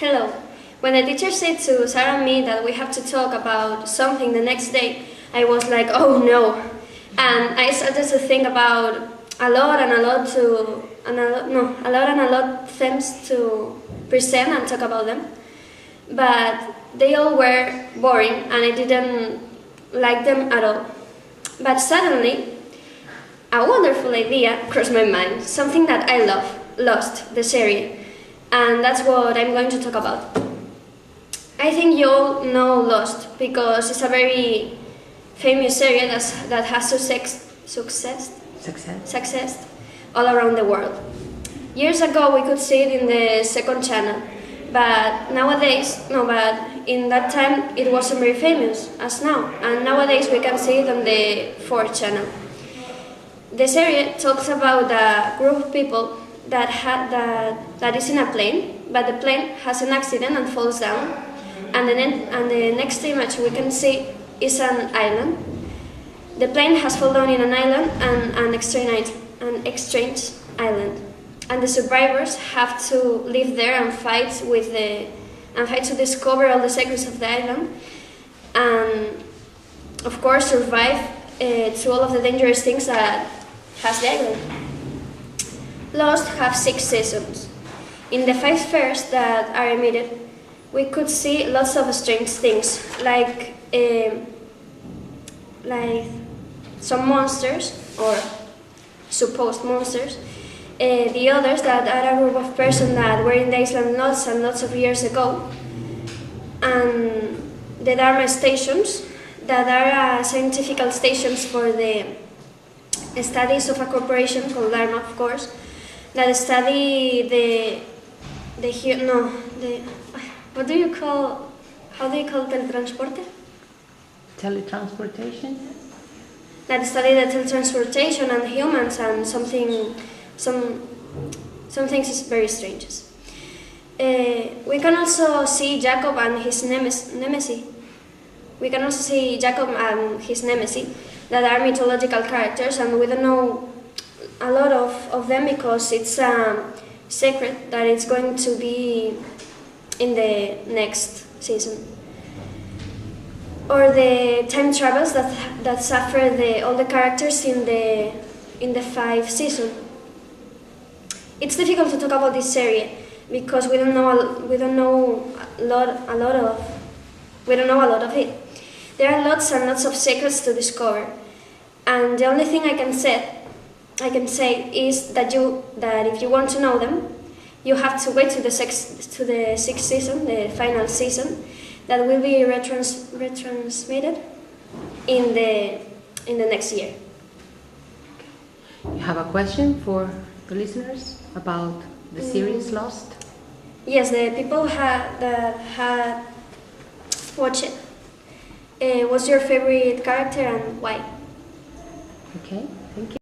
Hello. When the teacher said to Sarah and me that we have to talk about something the next day, I was like, oh no. And I started to think about a lot things to present and talk about them. But they all were boring and I didn't like them at all. But suddenly, a wonderful idea crossed my mind, something that I love, Lost, the series. And that's what I'm going to talk about. I think you all know Lost because it's a very famous series that has success all around the world. Years ago we could see it in the second channel, but in that time it wasn't very famous as now, and nowadays we can see it on the fourth channel. The series talks about a group of people that is in a plane, but the plane has an accident and falls down, and the next image we can see is an island. The plane has fallen down in an island, and an strange island, and the survivors have to live there and fight to discover all the secrets of the island, and of course survive to all of the dangerous things that has the island. Lost have 6 seasons. In the 5 first that are emitted, we could see lots of strange things, like some monsters, or supposed monsters. The others that are a group of persons that were in the island lots and lots of years ago. And the Dharma stations, that are scientific stations for the studies of a corporation called Dharma, of course, that study how do you call teletransporte? Teletransportation? That study the teletransportation and humans and some things is very strange. We can also see Jacob and his nemesis. We can also see Jacob and his nemesis, that are mythological characters, and we don't know a lot of them because it's a secret that it's going to be in the next season. Or the time travels that suffer all the characters in the 5th season. It's difficult to talk about this series because we don't know a lot of it. There are lots and lots of secrets to discover, and the only thing I can say is that if you want to know them, you have to wait to the 6th season, the final season, that will be retransmitted in the next year. You have a question for the listeners about the series Lost? Yes, the people that had watched it. What's your favorite character and why? Okay, thank you.